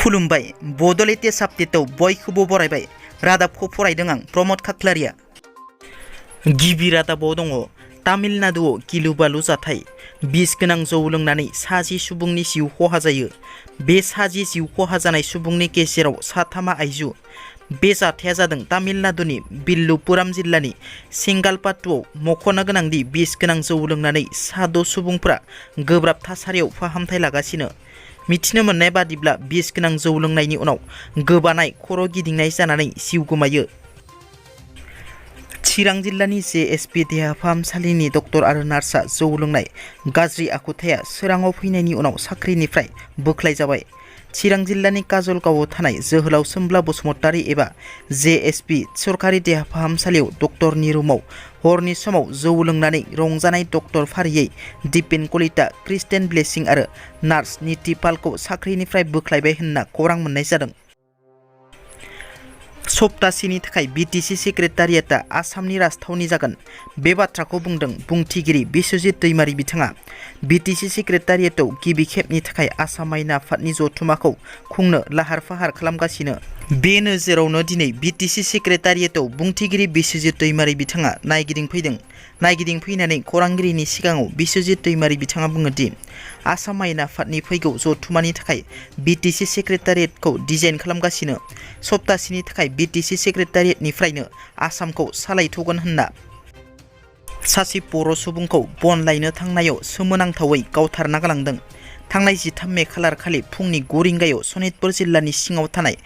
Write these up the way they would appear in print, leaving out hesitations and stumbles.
खुलुमबाय बड' लेटेस्ट आपडेटआव बयखौबो बरायबाय। रादाबखौ फरायदों आं प्रमद खाख्लारिया। गिबि रादाबाव दङ तामिलनाडुआव गिलु-बालु जाथाय। बिस गोनां जौ लोंनानै 60 सुबुंनि जिउ खहा जायो। बे 60 जिउ खहा जानाय सुबुंनि गेजेराव 3 आइजो। बे जाथाया जादों तामिलनाडुनि विल्लुपुराम जिल्लानि सेंगालपाटुआव। मख'नो गोनांदि बिस गोनां जौ लोंनानै 6 सुबुंफ्रा गोब्राब थासारियाव फाहामथाय लागासिनो। मिथिनो मोननाय बादिब्ला बिस गोनां जौ लोंनायनि उनाव गोबानाय खर' गिदिंनाय जानानै जिउ गोमायो। चिरां जिल्लानि JSP देहा फाहामसालिनि डक्टर आरो नार्सआ जौ लोंनाय गाज्रि आखुथाया सोराङाव फैनायनि उनाव साख्रिनिफ्राय बोख्लायजाबाय। चिरां जिल्लानि काजलगावआव थानाय जोहोलाव सोमब्ला बसुमतारी एबा JSP सरकारि देहा फाहामसालियाव डक्टरनि रुमाव हरनि समाव जौ लोंनानै रंजानाय डक्टर फारियै दिपेन कलिता, क्रिस्टेन ब्लेसिं आरो नार्स निति पालखौ साख्रिनिफ्राय बोख्लायबाय होनना खौरां मोननाय जादों। सप्तासेनि थाखाय BTC सेक्रेटारियेटआ आसामनि राजथावनि जागोन। बे बाथ्राखौ बुंदों बुंथिगिरि बिश्वजित दैमारी बिथाङा। BTC सेक्रेटारियेटआव गिबि खेबनि थाखाय आसाम आयेन आफादनि जथुमाखौ खुंनो लाहार फाहार खालामगासिनो। बे नोजोरावनो दिनै BTC सेक्रेटारियेटआव बुंथिगिरि बिश्वजित दैमारी बिथाङा नायगिदिंफैदों। नायगिदिंफैनानै खौरांगिरिनि सिगाङाव बिश्वजित दैमारी बिथाङा बुङोदि आसाम आयेन आफादनि फैगौ जथुमानि थाखाय BTC सेक्रेटारियेटखौ डिजाइन खालामगासिनो। सप्तासेनि थाखाय BTC सेक्रेटारियेटनिफ्रायनो आसामखौ सालायथ'गोन होनना। सासे बर' सुबुंखौ बन लायनो थांनायाव सोमोनांथावै गावथारना गालांदों। थांनाय 13 मे खालार खालि फुंनि 9 रिंगायाव सनितपुर जिल्लानि सिङाव थानाय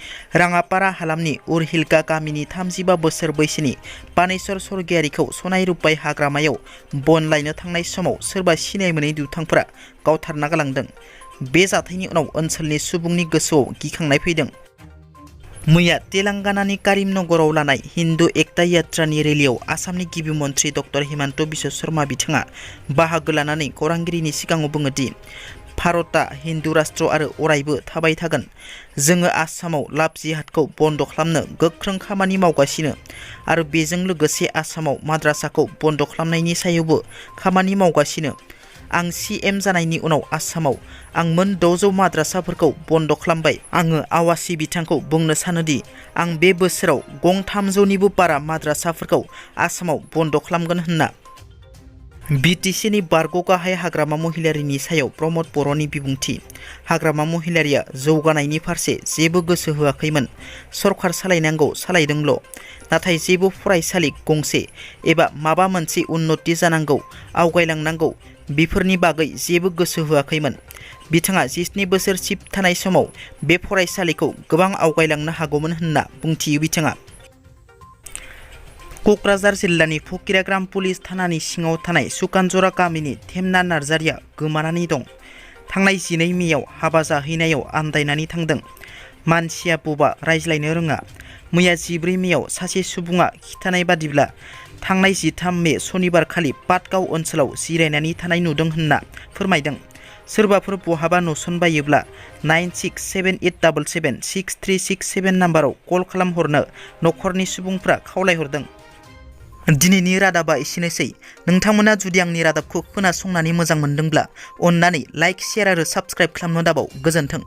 राङापारा हालामनि उरहिलगा गामिनि 35 बोसोर बैसोनि पानेश्वर स्वर्गियारिखौ सनाय रुपाय हाग्रामायाव बन लायनो थांनाय समाव सोरबा सिनाय मोनै दुथांफोरा गावथारना गालांदों। बे जाथायनि उनाव ओनसोलनि सुबुंनि गोसोआव गिखांनाय फैदों। मैया तेलेंगानानि करीमनगराव लानाय हिन्दु एकता यात्रानि रेलियाव आसामनि गिबि मन्थ्रि डक्टर हिमन्त बिश्व शर्मा बिथाङा बाहागो लानानै खौरांगिरिनि सिगाङाव बुङोदि भारतआ हिन्दु राष्ट्र आरो अरायबो थाबाय थागोन। जोङो आसामाव लाभ जिहादखौ बन्द खालामनो गोख्रों खामानि मावगासिनो आरो बेजों लोगोसे आसामाव माद्रासाखौ बन्द खालामनायनि सायावबो खामानि मावगासिनो। आं CM जानायनि उनाव आसामाव आं मोन 600 माद्रासाफोरखौ बन्द खालामबाय। आङो आवासि बिथांखौ बुंनो सानोदि आं बे बोसोराव गं 300निबो बारा माद्रासाफोरखौ आसामाव बन्द खालामगोन होनना। BTCनि बारग' गाहाय हाग्रामा महिलारिनि सायाव प्रमद बर'नि बिबुंथि। हाग्रामा महिलारिया जौगानायनि फारसे जेबो गोसो होआखैमोन। सरखार सालायनांगौ सालायदोंल', नाथाय जेबो फरायसालि गंसे एबा माबा मोनसे उन्नति जानांगौ आवगायलांनांगौ बेफोरनि बागै जेबो गोसो होआखैमोन। बिथाङा 17 बोसोर चिफ थानाय समाव बे फरायसालिखौ गोबां आवगायलांनो हागौमोन होनना बुंथियो बिथाङा। क'क्राझार जिल्लानि फकिराग्राम पुलिस थानानि सिङाव थानाय सुकानजरा गामिनि थेमना नार्जारिया गोमानानै दं। थांनाय 12 मेयाव हाबा जाहैनायाव आन्दायनानै थांदों। मानसिया बबा रायज्लायनो रोङा। मैया 14 मेयाव सासे सुबुङा खिथानाय बादिब्ला थांनाय 13 मे सनिबार खालि पाटगाव ओनसोलाव जिरायनानै थानाय नुदों होनना फोरमायदों। सोरबाफोर बहाबा नुसनबायोब्ला 9678776367 नाम्बाराव कल खालामहरनो न'खरनि सुबुंफ्रा खावलायहरदों। दिनैनि रादाबा एसेनोसै। नोंथांमोना जुदि आंनि रादाबखौ खोनासंनानै मोजां मोनदोंब्ला अन्नानै लाइक, शेयार आरो साबस्क्राइब खालामनो दाबाव। गोजोन्थों।